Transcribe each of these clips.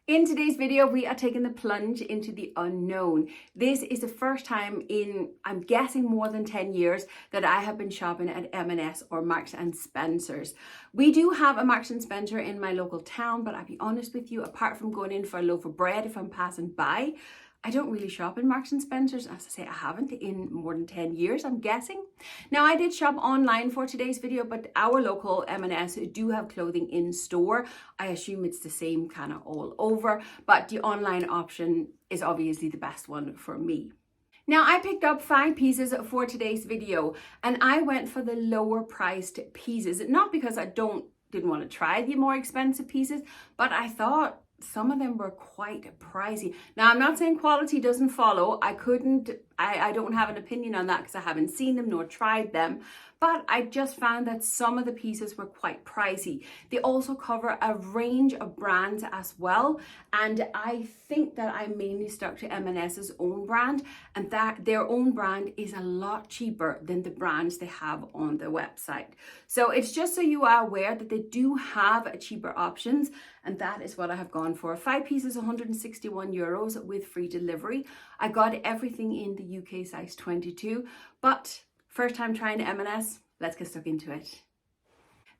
In today's video, we are taking the plunge into the unknown. This is the first time in, I'm guessing, more than 10 years that I have been shopping at M&S or Marks and Spencer's. We do have a Marks and Spencer in my local town, but I'll be honest with you, apart from going in for a loaf of bread if I'm passing by, I don't really shop in Marks and Spencer's. As I say, I haven't in more than 10 years, I'm guessing. Now, I did shop online for today's video, but our local M&S do have clothing in store. I assume it's the same kind of all over, but the online option is obviously the best one for me. Now, I picked up 5 pieces for today's video, and I went for the lower priced pieces. Not because I didn't want to try the more expensive pieces, but I thought some of them were quite pricey. Now, I'm not saying quality doesn't follow. I don't have an opinion on that because I haven't seen them nor tried them. But I just found that some of the pieces were quite pricey. They also cover a range of brands as well. And I think that I mainly stuck to M&S's own brand, and that their own brand is a lot cheaper than the brands they have on their website. So it's just so you are aware that they do have cheaper options, and that is what I have gone for. 5 pieces, €161 with free delivery. I got everything in the UK size 22, but first time trying M&S, let's get stuck into it.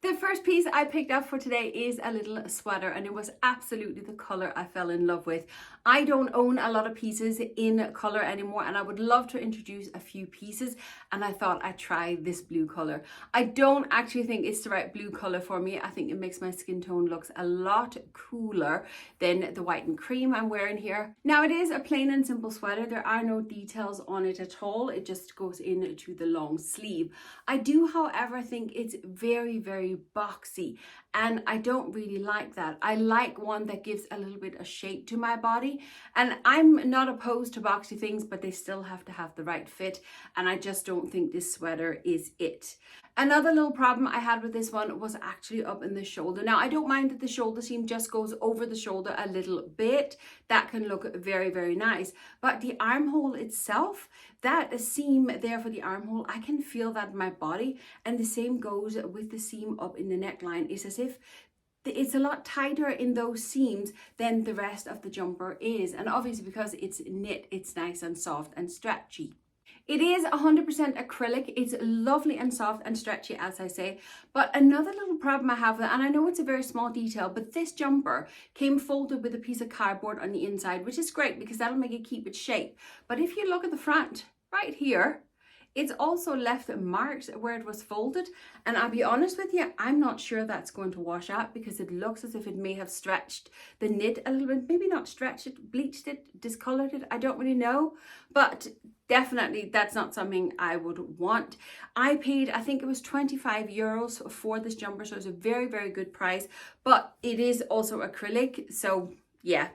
The first piece I picked up for today is a little sweater, and it was absolutely the color I fell in love with. I don't own a lot of pieces in color anymore, and I would love to introduce a few pieces, and I thought I'd try this blue color. I don't actually think it's the right blue color for me. I think it makes my skin tone looks a lot cooler than the white and cream I'm wearing here. Now, it is a plain and simple sweater. There are no details on it at all. It just goes into the long sleeve. I do, however, think it's very, very boxy, and I don't really like that. I like one that gives a little bit of shape to my body, and I'm not opposed to boxy things, but they still have to have the right fit, and I just don't think this sweater is it. Another little problem I had with this one was actually up in the shoulder. Now, I don't mind that the shoulder seam just goes over the shoulder a little bit. That can look very, very nice. But the armhole itself, that seam there for the armhole, I can feel that in my body. And the same goes with the seam up in the neckline. It's as if it's a lot tighter in those seams than the rest of the jumper is. And obviously because it's knit, it's nice and soft and stretchy. It is 100% acrylic. It's lovely and soft and stretchy, as I say. But another little problem I have, and I know it's a very small detail, but this jumper came folded with a piece of cardboard on the inside, which is great because that'll make it keep its shape. But if you look at the front, right here, it's also left marks where it was folded, and I'll be honest with you, I'm not sure that's going to wash out because it looks as if it may have stretched the knit a little bit. Maybe not stretched it, bleached it, discolored it, I don't really know, but definitely that's not something I would want. I paid, I think it was €25 for this jumper, so it's a very, very good price, but it is also acrylic, so yeah.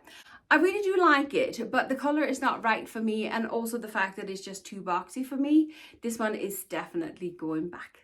I really do like it, but the color is not right for me, and also the fact that it's just too boxy for me. This one is definitely going back.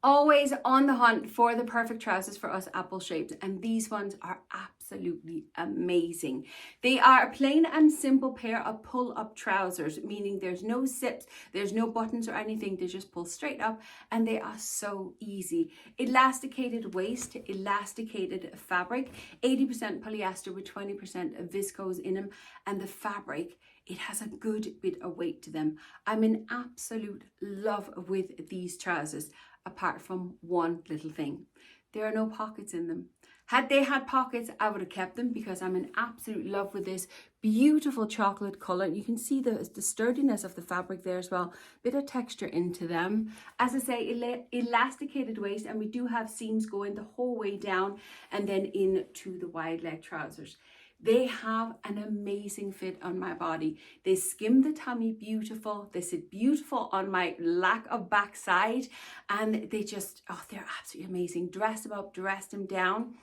Always on the hunt for the perfect trousers for us apple shapes, and these ones are absolutely amazing. They are a plain and simple pair of pull-up trousers, meaning there's no zips, there's no buttons or anything. They just pull straight up, and they are so easy. Elasticated waist, elasticated fabric, 80% polyester with 20% viscose in them, and the fabric, it has a good bit of weight to them. I'm in absolute love with these trousers, apart from one little thing. There are no pockets in them. Had they had pockets, I would have kept them because I'm in absolute love with this beautiful chocolate color. You can see the sturdiness of the fabric there as well. Bit of texture into them. As I say, elasticated waist, and we do have seams going the whole way down and then into the wide leg trousers. They have an amazing fit on my body. They skim the tummy beautiful. They sit beautiful on my lack of backside, and they just, oh, they're absolutely amazing. Dress them up, dress them down.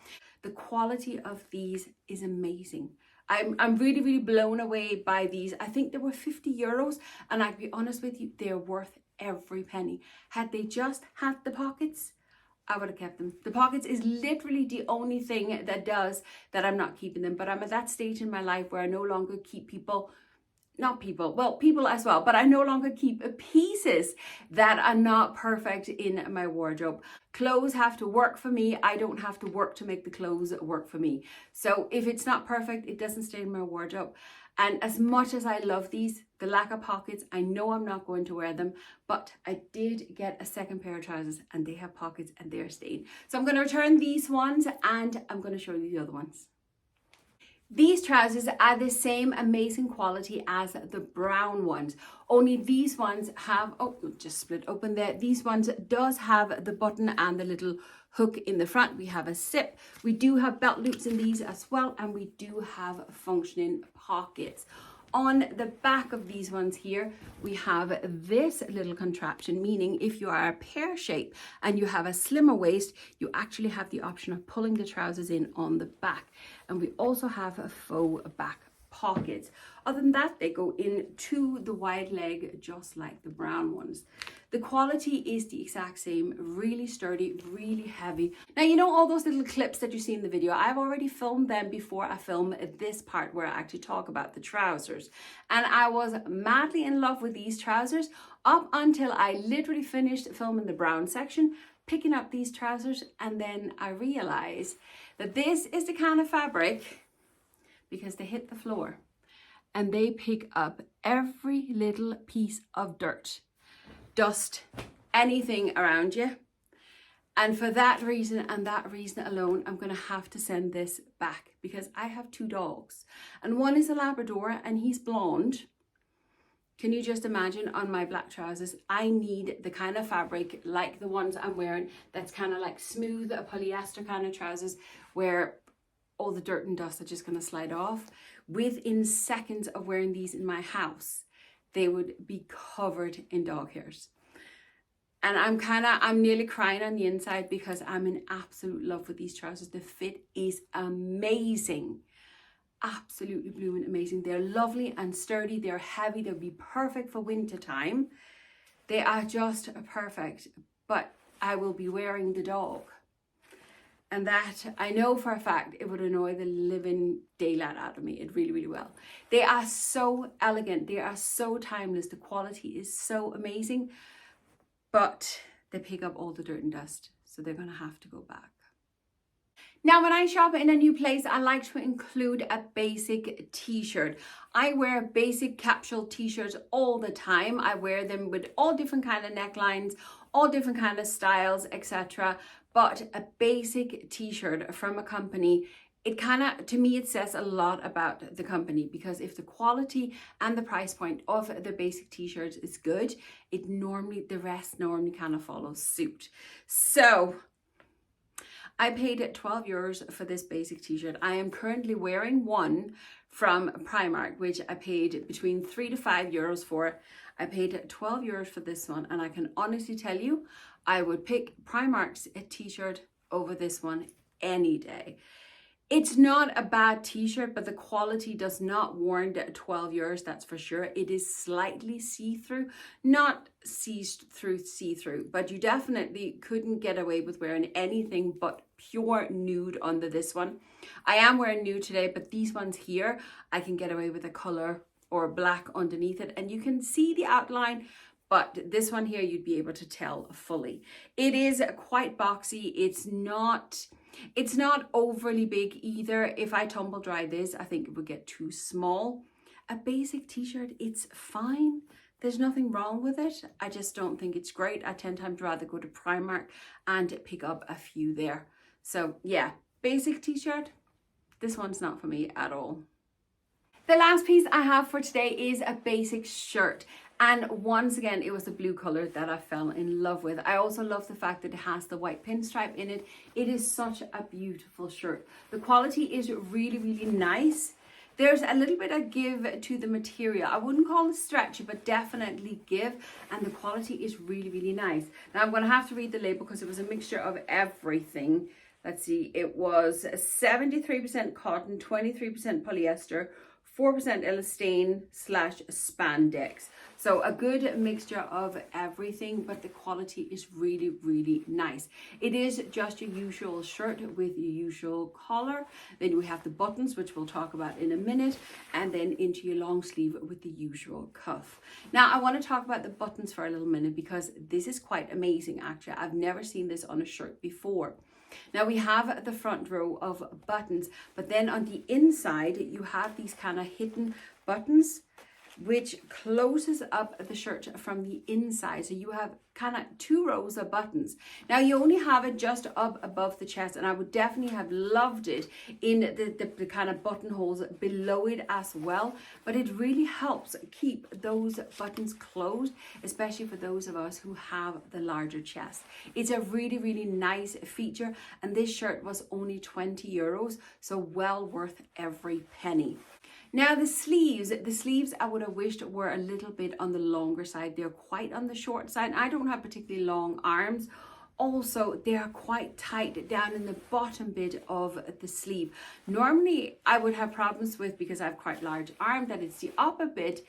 The quality of these is amazing. I'm really, really blown away by these. I think they were €50, and I'd be honest with you, they're worth every penny. Had they just had the pockets, I would have kept them. The pockets is literally the only thing that does that I'm not keeping them. But I'm at that stage in my life where I no longer keep people not people, well, people as well, but I no longer keep pieces that are not perfect in my wardrobe. Clothes have to work for me. I don't have to work to make the clothes work for me. So if it's not perfect, it doesn't stay in my wardrobe. And as much as I love these, the lack of pockets, I know I'm not going to wear them, but I did get a second pair of trousers and they have pockets and they're staying. So I'm going to return these ones and I'm going to show you the other ones. These trousers are the same amazing quality as the brown ones, only these ones have, oh, just split open there. These ones does have the button and the little hook in the front. We have a zip. We do have belt loops in these as well, and we do have functioning pockets. On the back of these ones here, we have this little contraption, meaning if you are a pear shape and you have a slimmer waist, you actually have the option of pulling the trousers in on the back. And we also have a faux back pockets. Other than that, they go into the wide leg just like the brown ones. The quality is the exact same, really sturdy, really heavy. Now, you know all those little clips that you see in the video, I've already filmed them before I film this part where I actually talk about the trousers. And I was madly in love with these trousers up until I literally finished filming the brown section, picking up these trousers, and then I realized that this is the kind of fabric, because they hit the floor and they pick up every little piece of dirt, dust, anything around you. And for that reason and that reason alone, I'm going to have to send this back because I have 2 dogs and one is a Labrador and he's blonde. Can you just imagine on my black trousers, I need the kind of fabric like the ones I'm wearing that's kind of like smooth, a polyester kind of trousers where all the dirt and dust are just going to slide off. Within seconds of wearing these in my house, they would be covered in dog hairs. And I'm nearly crying on the inside because I'm in absolute love with these trousers. The fit is amazing. Absolutely blooming amazing. They're lovely and sturdy. They're heavy. They'll be perfect for winter time. They are just perfect. But I will be wearing the dog. And that, I know for a fact, it would annoy the living daylight out of me. It really, really will. They are so elegant. They are so timeless. The quality is so amazing. But they pick up all the dirt and dust. So they're going to have to go back. Now, when I shop in a new place, I like to include a basic t-shirt. I wear basic capsule t-shirts all the time. I wear them with all different kind of necklines, all different kind of styles, etc. But a basic t-shirt from a company, it kind of, to me, it says a lot about the company, because if the quality and the price point of the basic t-shirts is good, the rest normally kind of follows suit. So I paid 12 euros for this basic t-shirt. I am currently wearing one from Primark, which I paid between 3 to 5 euros for. I paid 12 euros for this one, and I can honestly tell you, I would pick Primark's t-shirt over this one any day. It's not a bad t-shirt, but the quality does not warrant 12 euros, that's for sure. It is slightly see-through, not see-through, but you definitely couldn't get away with wearing anything but pure nude under this one. I am wearing nude today, but these ones here, I can get away with a color or black underneath it, and you can see the outline. But this one here, you'd be able to tell fully. It is quite boxy. It's not overly big either. If I tumble dry this, I think it would get too small. A basic t-shirt, it's fine. There's nothing wrong with it. I just don't think it's great. I 10 times rather go to Primark and pick up a few there. So yeah, basic t-shirt, this one's not for me at all. The last piece I have for today is a basic shirt. And once again, it was the blue color that I fell in love with. I also love the fact that it has the white pinstripe in it. It is such a beautiful shirt. The quality is really, really nice. There's a little bit of give to the material. I wouldn't call it stretchy, but definitely give. And the quality is really, really nice. Now I'm going to have to read the label because it was a mixture of everything. Let's see, it was 73% cotton, 23% polyester, 4% elastane / spandex. So a good mixture of everything, but the quality is really, really nice. It is just your usual shirt with your usual collar. Then we have the buttons, which we'll talk about in a minute, and then into your long sleeve with the usual cuff. Now, I want to talk about the buttons for a little minute because this is quite amazing, actually. I've never seen this on a shirt before. Now we have the front row of buttons, but then on the inside, you have these kind of hidden buttons, which closes up the shirt from the inside. So you have kind of 2 rows of buttons. Now you only have it just up above the chest, and I would definitely have loved it in the kind of buttonholes below it as well. But it really helps keep those buttons closed, especially for those of us who have the larger chest. It's a really, really nice feature, and this shirt was only €20, so well worth every penny. Now the sleeves I would have wished were a little bit on the longer side. They're quite on the short side. I don't have particularly long arms. Also, they are quite tight down in the bottom bit of the sleeve. Normally, I would have problems with, because I have quite large arm, that it's the upper bit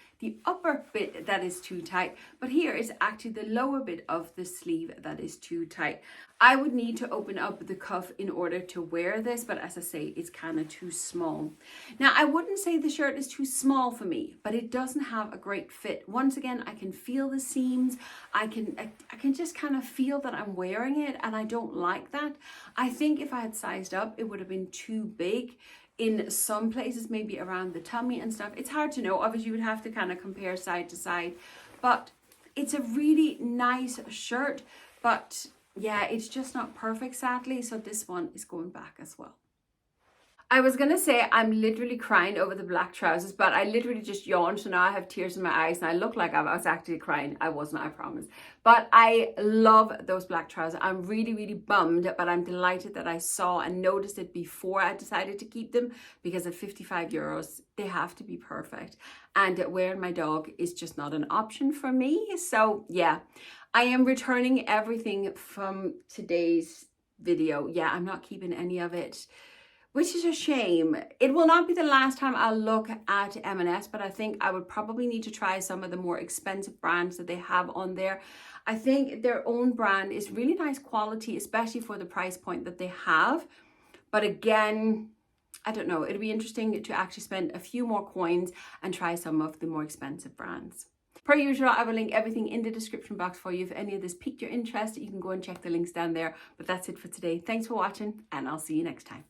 that is too tight. But here is actually the lower bit of the sleeve that is too tight. I would need to open up the cuff in order to wear this, but as I say, it's kind of too small. Now, I wouldn't say the shirt is too small for me, but it doesn't have a great fit. Once again, I can feel the seams. I can just kind of feel that I'm wearing it, and I don't like that. I think if I had sized up, it would have been too big in some places, maybe around the tummy and stuff. It's hard to know. Obviously, you would have to kind of compare side to side, but it's a really nice shirt, but yeah, it's just not perfect, sadly. So this one is going back as well. I was going to say I'm literally crying over the black trousers, but I literally just yawned. So now I have tears in my eyes and I look like I was actually crying. I wasn't, I promise. But I love those black trousers. I'm really, really bummed, but I'm delighted that I saw and noticed it before I decided to keep them, because at €55, they have to be perfect. And wearing my dog is just not an option for me. So yeah, I am returning everything from today's video. Yeah, I'm not keeping any of it, which is a shame. It will not be the last time I'll look at M&S, but I think I would probably need to try some of the more expensive brands that they have on there. I think their own brand is really nice quality, especially for the price point that they have. But again, I don't know, it'd be interesting to actually spend a few more coins and try some of the more expensive brands. Per usual, I will link everything in the description box for you. If any of this piqued your interest, you can go and check the links down there. But that's it for today. Thanks for watching, and I'll see you next time.